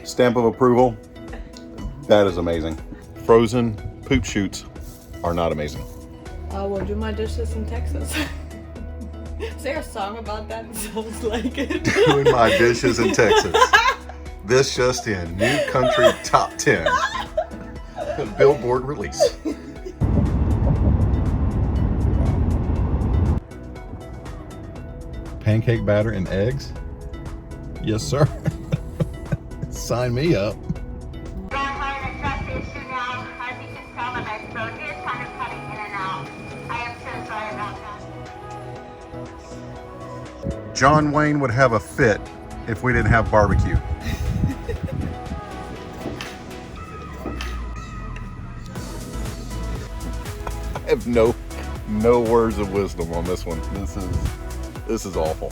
Stamp of approval. That is amazing. Frozen poop chutes are not amazing. I will do my dishes in Texas. Is there a song about that? It sounds like it. Doing my dishes in Texas. This just in, new country top 10. Billboard release. Pancake batter and eggs? Yes, sir. Sign me up. John Wayne would have a fit if we didn't have barbecue. I have no words of wisdom on this one. This is awful.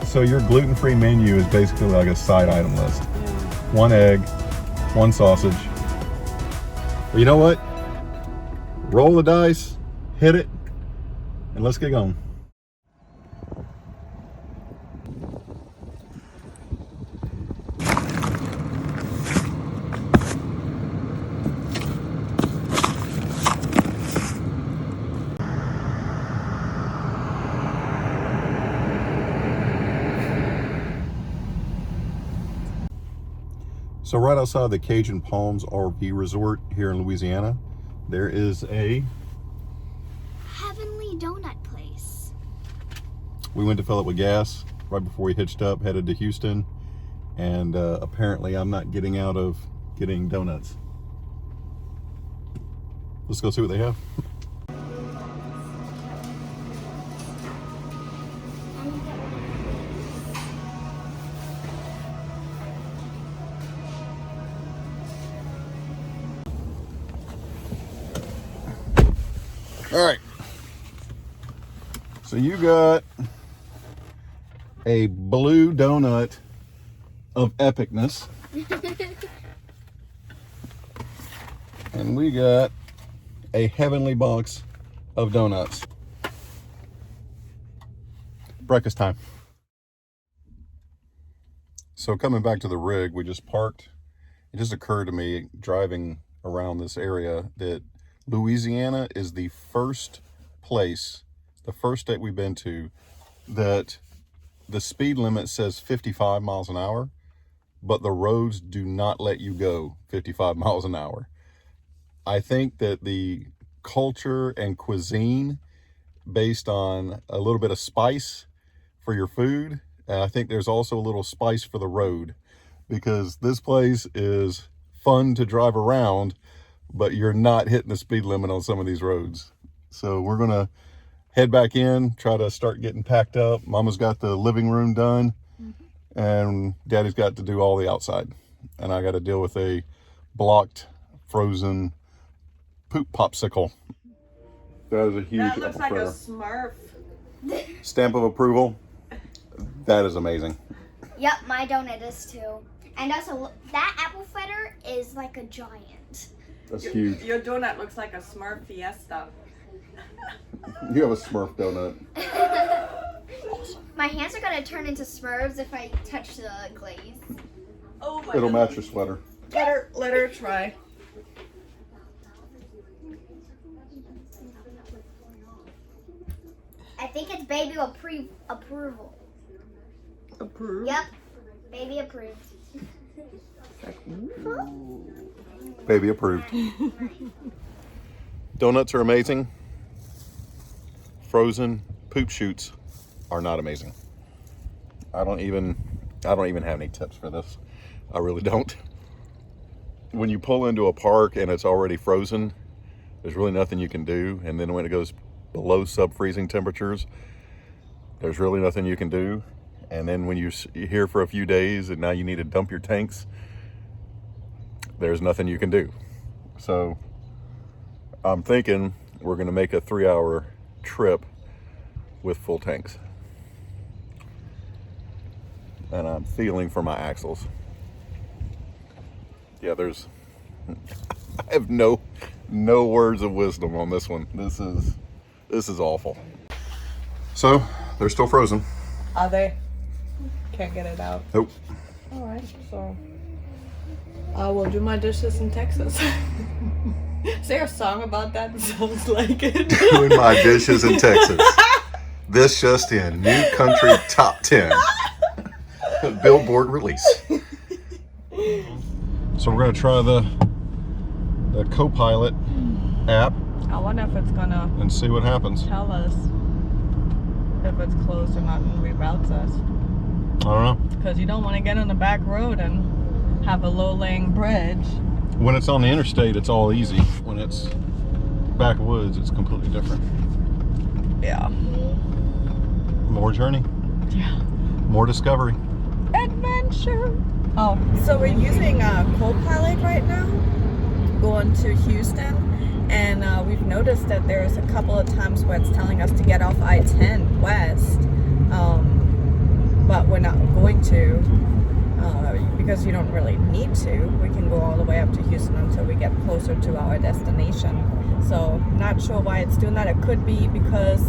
So your gluten-free menu is basically like a side item list. Yeah. 1 egg, 1 sausage. Well, you know what? Roll the dice, hit it, and let's get going. So right outside the Cajun Palms RV Resort here in Louisiana, there is a Heavenly Donut Place. We went to fill up with gas right before we hitched up, headed to Houston, and apparently I'm not getting out of getting donuts. Let's go see what they have. All right, so you got a blue donut of epicness, and we got a heavenly box of donuts. Breakfast time. So coming back to the rig, we just parked. It just occurred to me driving around this area that Louisiana is the first place, the first state we've been to, that the speed limit says 55 miles an hour, but the roads do not let you go 55 miles an hour. I think that the culture and cuisine based on a little bit of spice for your food, and I think there's also a little spice for the road, because this place is fun to drive around, but you're not hitting the speed limit on some of these roads. So we're gonna head back in, try to start getting packed up. Mama's got the living room done, and Daddy's got to do all the outside. And I got to deal with a blocked, frozen poop popsicle. That is a huge That looks like apple a fritter. Smurf. Stamp of approval. That is amazing. Yep, my donut is too. And also, that apple fritter is like a giant. That's huge. Your donut looks like a Smurf Fiesta. You have a Smurf donut. My hands are gonna turn into Smurfs if I touch the glaze. Oh my It'll God. match your sweater. Let her try. I think it's baby approval. Approved? Yep, baby approved. Baby approved. Donuts are amazing. Frozen poop chutes are not amazing. I don't even have any tips for this. I really don't. When you pull into a park and it's already frozen, there's really nothing you can do. And then when it goes below sub-freezing temperatures, there's really nothing you can do. And then when you're here for a few days and now you need to dump your tanks, there's nothing you can do. So I'm thinking we're gonna make a 3-hour trip with full tanks. and I'm feeling for my axles. Yeah, I have no words of wisdom on this one. This is awful. So they're still frozen. Are they? Can't get it out. Nope. All right, so I will do my dishes in Texas. Is there a song about that? It sounds like it. Doing my dishes in Texas. This just in, new country top 10. Billboard release. So we're gonna try the CoPilot app I wonder if it's gonna and see what happens. tell us if it's closed or not and reroutes us. I don't know. Because you don't want to get on the back road and have a low-laying bridge. When it's on the interstate, it's all easy. When it's backwoods, it's completely different. Yeah. More journey, Yeah. more discovery. Adventure. Oh, so we're using CoPilot right now, going to Houston, and we've noticed that there's a couple of times where it's telling us to get off I-10 west, but we're not going to because you don't really need to. We can go all the way up to Houston until we get closer to our destination. So not sure why it's doing that. It could be because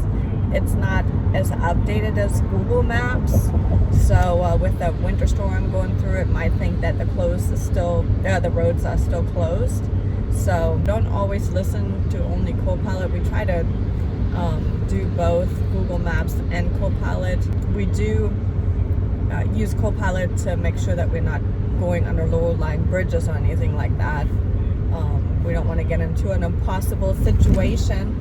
it's not as updated as Google Maps. So with the winter storm going through, it might think that the roads are still closed. So don't always listen to only CoPilot. We try to do both Google Maps and CoPilot. We do use CoPilot to make sure that we're not going under low-lying bridges or anything like that. We don't want to get into an impossible situation.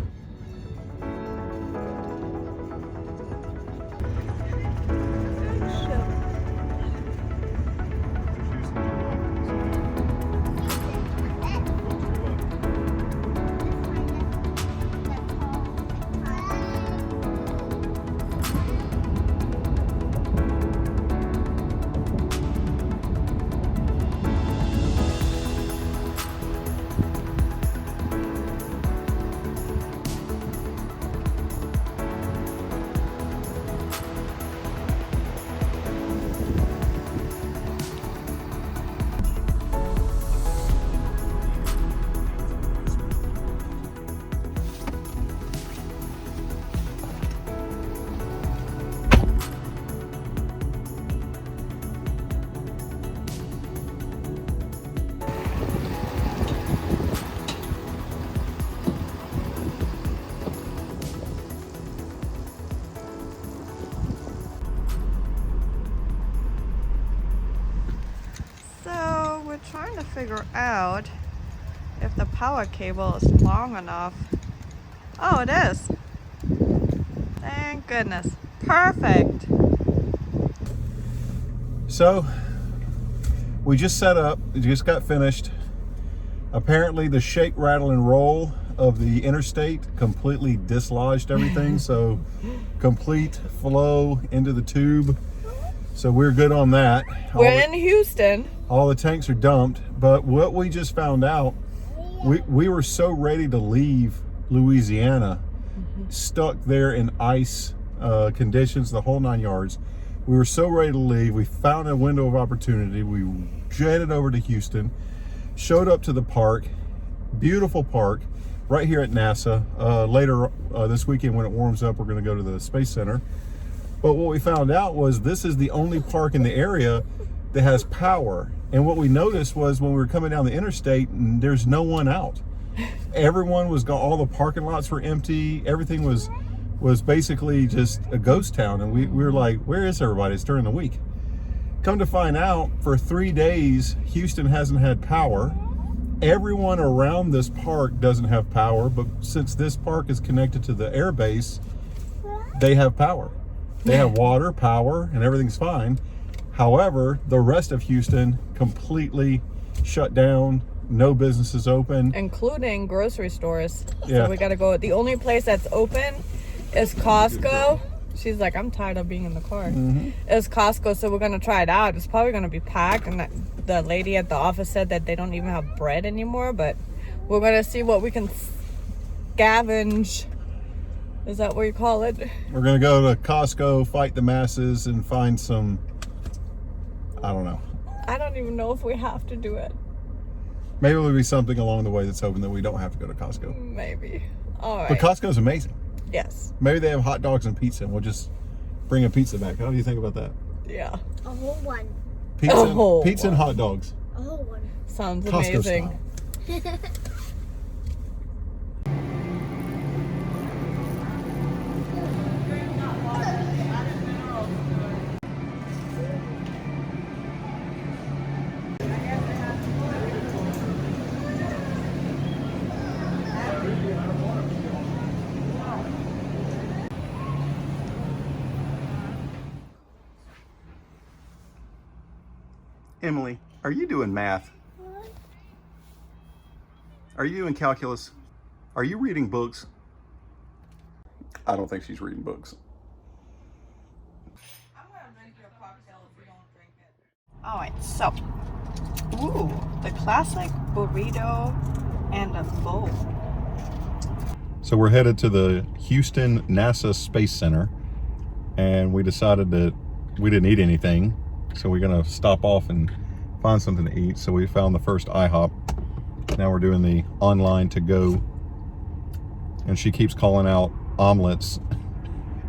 Trying to figure out if the power cable is long enough. Oh, it is. Thank goodness. Perfect. So we just set up, it just got finished. Apparently the shake, rattle, and roll of the interstate completely dislodged everything. So complete flow into the tube. So we're good on that. We're in Houston. All the tanks are dumped, but what we just found out, we were so ready to leave Louisiana, stuck there in ice conditions, the whole 9 yards. We were so ready to leave. We found a window of opportunity. We jetted over to Houston, showed up to the park, beautiful park, right here at NASA. Later this weekend when it warms up, we're gonna go to the Space Center. But what we found out was this is the only park in the area that has power. And what we noticed was when we were coming down the interstate, there's no one out. Everyone was gone. All the parking lots were empty. Everything was basically just a ghost town. And we were like, where is everybody? It's during the week. Come to find out, for 3 days, Houston hasn't had power. Everyone around this park doesn't have power, but since this park is connected to the air base, they have power. They have water, power, and everything's fine. However, the rest of Houston completely shut down. No businesses open. Including grocery stores. Yeah. So we gotta go. The only place that's open is Costco. She's like, I'm tired of being in the car. It's Costco, so we're gonna try it out. It's probably gonna be packed, and the lady at the office said that they don't even have bread anymore, but we're gonna see what we can scavenge. Is that what you call it? We're gonna go to Costco, fight the masses, and find some I don't know. I don't even know if we have to do it. Maybe it'll be something along the way that's hoping that we don't have to go to Costco. Maybe. All right. But Costco's amazing. Yes. Maybe they have hot dogs and pizza, and we'll just bring a pizza back. How do you think about that? Yeah. A whole one. Pizza and hot dogs. A whole one. Sounds Costco amazing. style. Emily, are you doing math? Are you doing calculus? Are you reading books? I don't think she's reading books. I'm gonna drink your cocktail if you don't drink it. All right, so, the classic burrito and a bowl. So we're headed to the Houston NASA Space Center, and we decided that we didn't eat anything, so we're gonna stop off and find something to eat. So we found the first IHOP. Now we're doing the online to go, and she keeps calling out omelettes,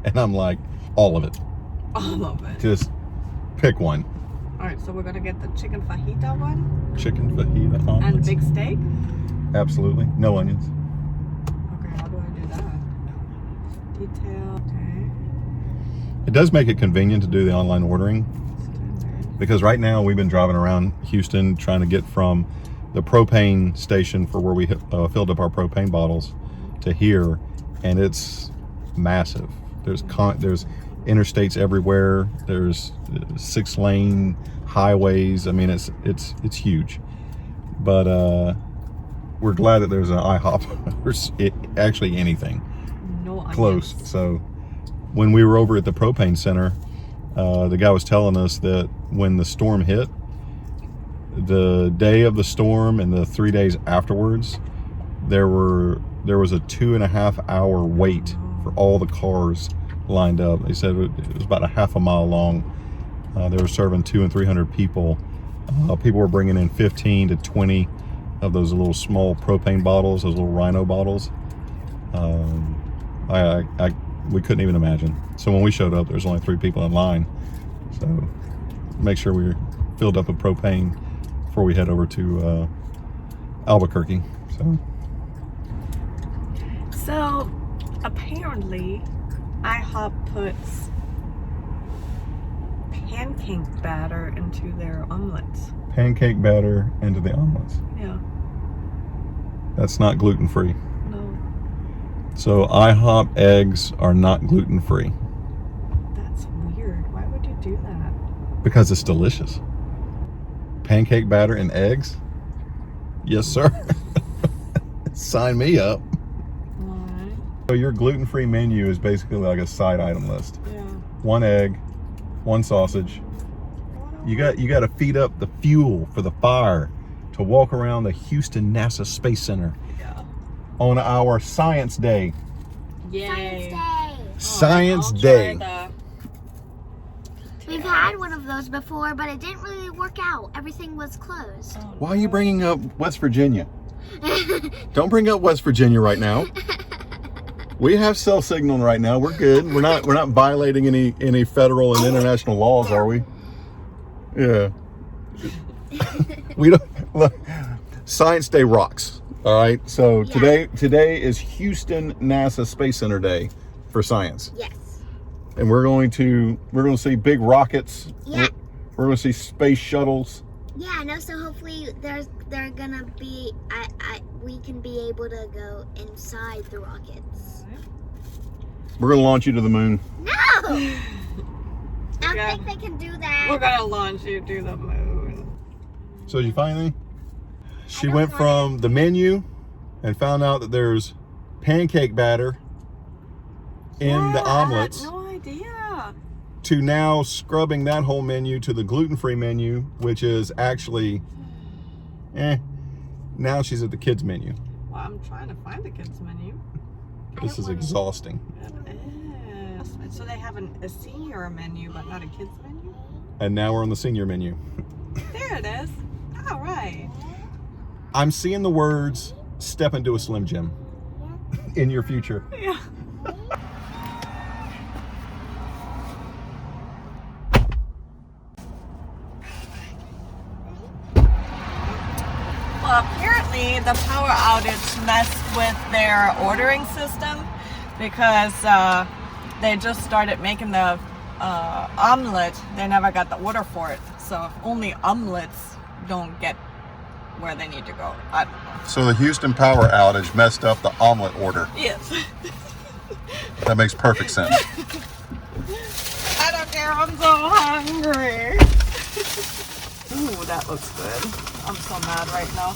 and I'm like, all of it. All of it. Just pick one. All right, so we're gonna get the chicken fajita one Chicken fajita omelets. and big steak. Absolutely, no onions. Okay, how do I do that? Detail. Okay. It does make it convenient to do the online ordering, because right now we've been driving around Houston trying to get from the propane station for where we filled up our propane bottles to here, and it's massive. There's interstates everywhere. There's 6-lane highways. I mean, it's huge. But we're glad that there's an IHOP or actually anything No onions. close. So when we were over at the propane center, the guy was telling us that when the storm hit, the day of the storm and the 3 days afterwards, there was a 2.5 hour wait for all the cars lined up. They said it was about a half a mile long. They were serving 200 and 300 people. People were bringing in 15 to 20 of those little small propane bottles, those little Rhino bottles. We couldn't even imagine. So when we showed up, there was only 3 people in line. So make sure we filled up with propane before we head over to Albuquerque. So apparently IHOP puts pancake batter into their omelets. Pancake batter into the omelets. Yeah. That's not gluten-free. No. So IHOP eggs are not gluten-free That's weird. Why would you do that? because it's delicious. Pancake batter and eggs? Yes, sir. Sign me up. Alright. So your gluten-free menu is basically like a side item list. Yeah. 1 egg, 1 sausage. You got to feed up the fuel for the fire to walk around the Houston NASA Space Center Yeah. on our Science Day. Yay. Science Science Day. Day. We've had one of those before, but it didn't really work out. Everything was closed. Why are you bringing up West Virginia? Don't bring up West Virginia right now. We have cell signal right now. We're good. We're not violating any federal and international laws, are we? Yeah. We don't. Look, Science Day rocks. All right. So Yeah. today is Houston NASA Space Center Day for science, Yes. and we're going to see big rockets. Yeah. We're going to see space shuttles. Yeah, no, so hopefully they're gonna be, we can be able to go inside the rockets. We're going to launch you to the moon. No! I don't Yeah. think they can do that. We're gonna launch you to the moon. So did you find anything? She don't went find from the menu and found out that there's pancake batter in the omelets I had no idea. to now scrubbing that whole menu to the gluten-free menu, which is actually, now she's at the kids menu. Well, I'm trying to find the kids menu. This is exhausting. It is. So they have a senior menu, but not a kids menu? And now we're on the senior menu. There it is. All right. I'm seeing the words "step into a Slim Jim" in your future. Yeah. Well, apparently the power outage messed with their ordering system because they just started making the omelette. They never got the order for it. So only omelettes don't get where they need to go. I don't know. So the Houston power outage messed up the omelet order. Yes. That makes perfect sense. I don't care. I'm so hungry. Ooh, that looks good. I'm so mad right now.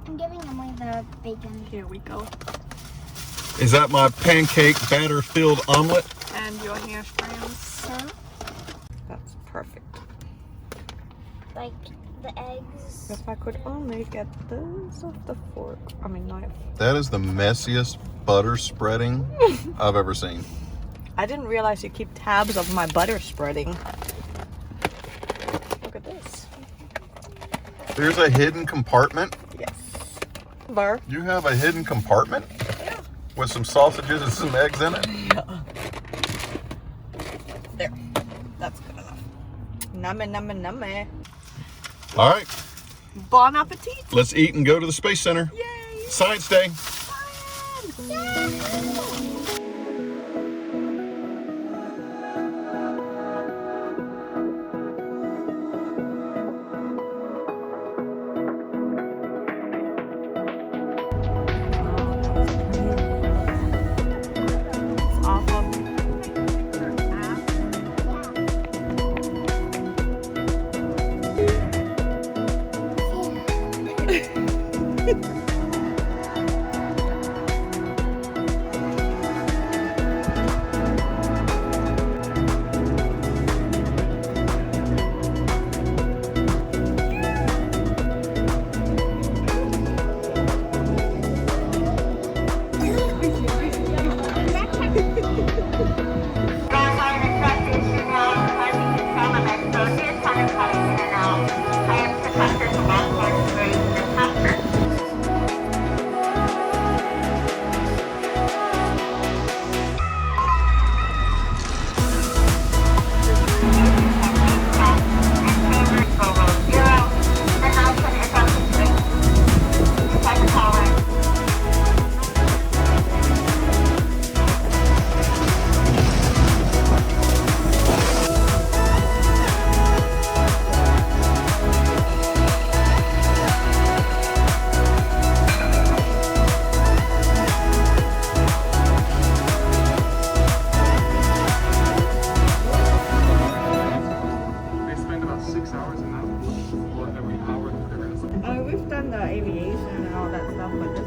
I'm giving Emily the bacon. Here we go. Is that my pancake batter-filled omelet? And your hair strands, sir. That's perfect. Like the eggs. If I could only get this off the fork. I mean, knife. That is the messiest butter spreading I've ever seen. I didn't realize you keep tabs of my butter spreading. Look at this. There's a hidden compartment. Yes. Bar. You have a hidden compartment? Yeah. With some sausages and some eggs in it? Yeah. There. That's good enough. Nummy, nummy, nummy. All right, Bon appetit. let's eat and go to the Space Center. Yay. Science Day. It's awful. We've done the aviation and all that stuff, but this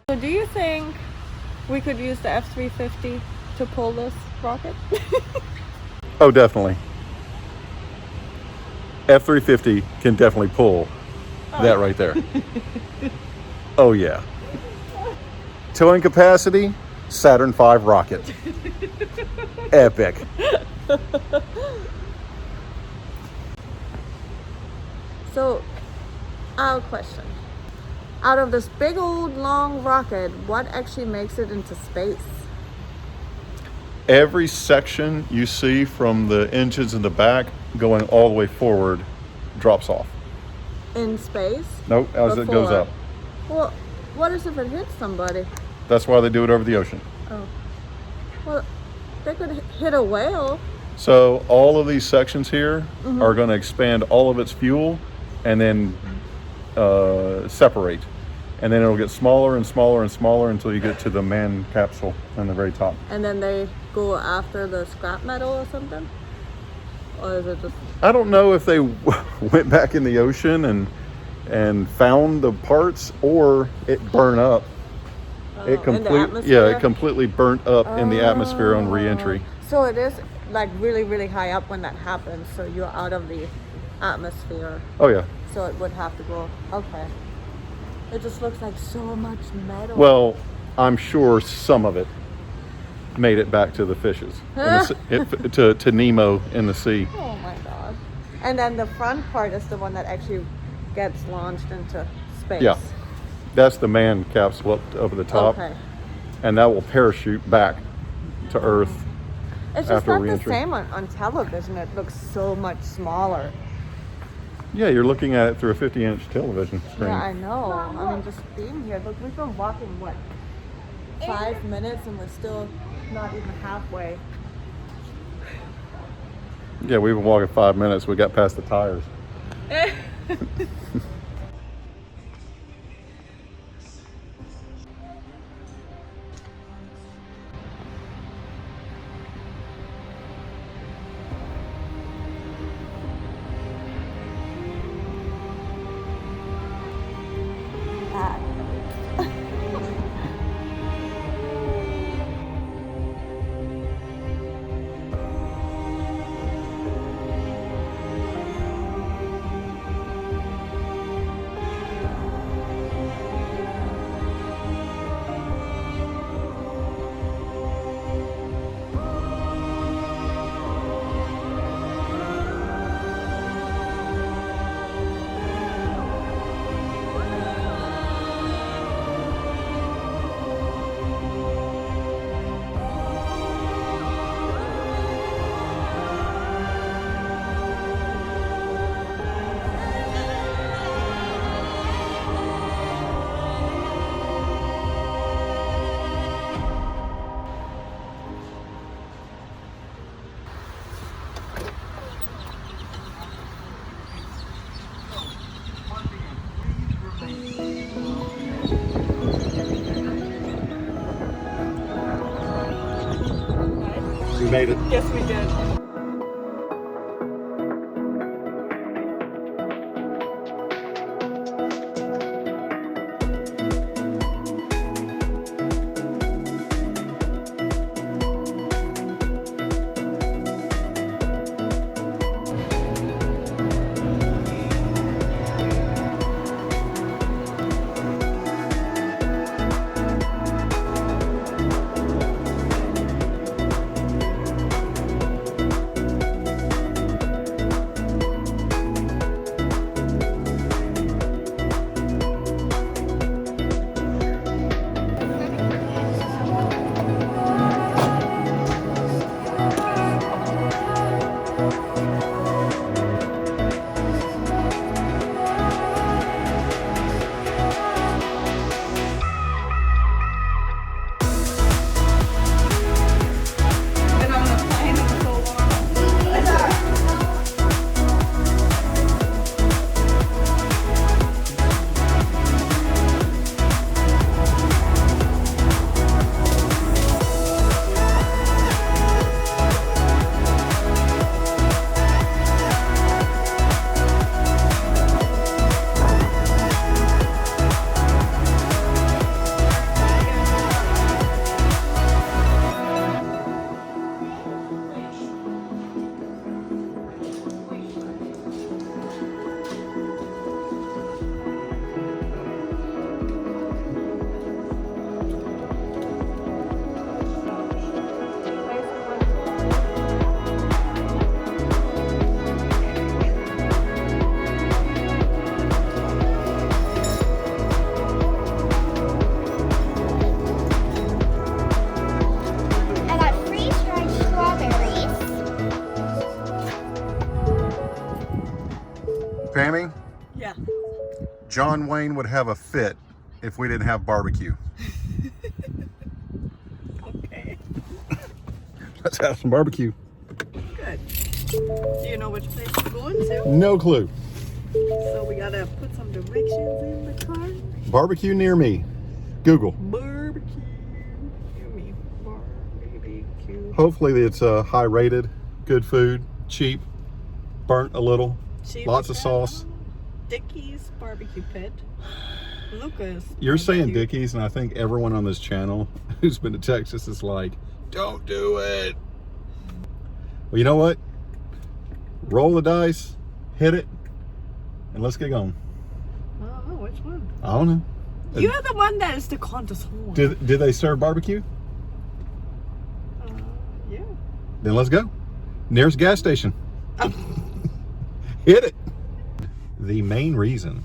So do you think we could use the F-350 to pull this rocket? Oh, definitely. F-350 can definitely pull that right there. Oh, yeah. Towing capacity, Saturn V rocket. Epic. So, our question. Out of this big old long rocket, what actually makes it into space? Every section you see from the engines in the back going all the way forward drops off. In space? Nope, as it goes Before. up. Well, what if it hits somebody? That's why they do it over the ocean. Oh. Well, they could hit a whale. So all of these sections here are going to expand all of its fuel and then separate. And then it'll get smaller and smaller and smaller until you get to the manned capsule on the very top. And then they go after the scrap metal or something? Or is it just... I don't know if they went back in the ocean and found the parts, or it burned up. It completely burnt up in the atmosphere on re-entry. So it is like really, really high up when that happens. So you're out of the atmosphere. Oh yeah. So it would have to go. Okay. It just looks like so much metal. Well, I'm sure some of it made it back to the fishes, to Nemo in the sea. Oh my god. And then the front part is the one that actually gets launched into space. Yeah. That's the manned capsule up over the top. Okay. And that will parachute back to Earth. It's just not the same on television. It looks so much smaller. Yeah, you're looking at it through a 50-inch television screen. Yeah, I know. I mean, just being here. Look, we've been walking, what, 5 minutes, and we're still not even halfway. Yeah, we've been walking 5 minutes. We got past the tires. We made it. Yes, we did. Pammy, Yeah. John Wayne would have a fit if we didn't have barbecue. Okay. Let's have some barbecue. Good. Do you know which place we're going to? No clue. So we gotta put some directions in the car. Barbecue near me. Google. Barbecue. Give me barbecue. Hopefully it's high rated, good food, cheap, burnt a little, Cheap lots of as sauce. Dickie's Barbecue Pit. Lucas. You're saying Barbecue. Dickies, and I think everyone on this channel who's been to Texas is like, don't do it. Well, you know what? Roll the dice, hit it, and let's get going. I don't know which one. I don't know. You're the one that is the connoisseur. Did they serve barbecue? Yeah. Then let's go. Nearest gas station. Hit it. The main reason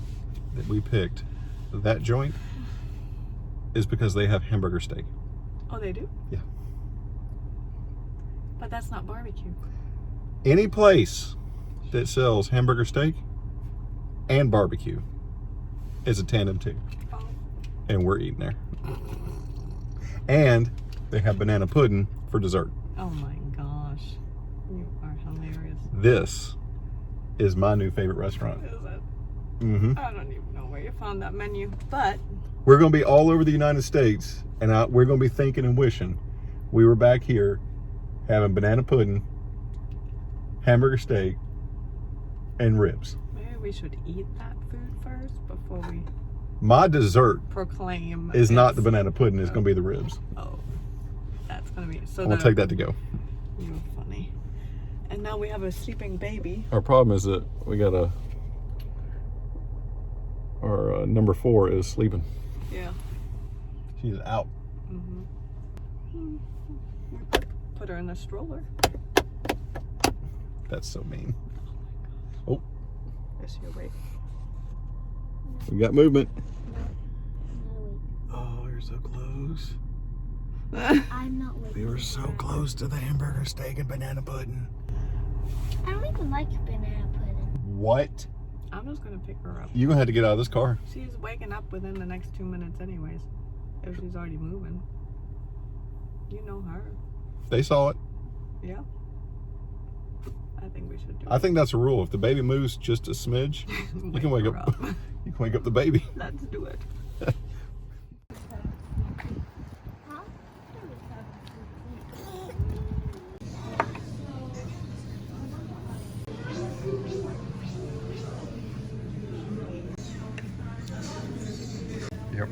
that we picked that joint is because they have hamburger steak. Oh, they do? Yeah. But that's not barbecue. Any place that sells hamburger steak and barbecue is a tandem too. Oh. And we're eating there. And they have banana pudding for dessert. Oh my gosh. You are hilarious. This is my new favorite restaurant. Is it? Mm-hmm. I don't even know where you found that menu, but We're going to be all over the United States, and we're going to be thinking and wishing we were back here having banana pudding, hamburger steak, and ribs. maybe we should eat that food first before we My dessert proclaim. is not it's- the banana pudding, it's going to be the ribs. Oh, that's gonna be so. I'm going to take that to go. You're funny. And now we have a sleeping baby. Our problem is that we got our number 4 is sleeping. Yeah. She's out. Mm-hmm. Put her in a stroller. That's so mean. Oh, Is she awake? we got movement. No, Oh, you're so close. I'm not with We were so close to the hamburger steak and banana pudding. I don't even like banana pudding. What? I'm just gonna pick her up. You're going to have to get out of this car. She's waking up within the next 2 minutes anyways. If she's already moving. You know her. They saw it. Yeah. I think we should do I think that's a rule. If the baby moves just a smidge, it. you can wake her up. You can wake up the baby. Let's do it. Yep.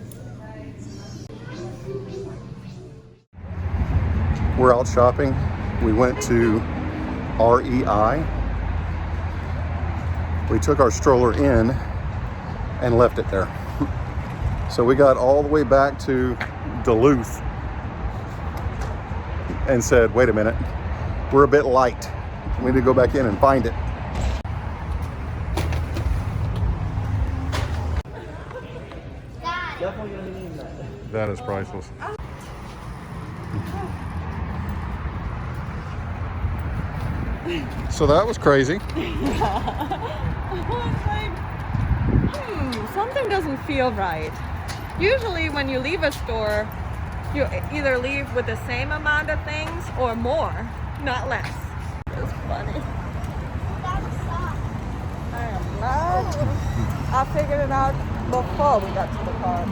We're out shopping. We went to REI. We took our stroller in and left it there. So we got all the way back to Duluth and said, wait a minute, we're a bit light. We need to go back in and find it. That is priceless. So that was crazy. I was like, something doesn't feel right. Usually when you leave a store, you either leave with the same amount of things or more, not less. It's funny. I am not. I figured it out before we got to the car.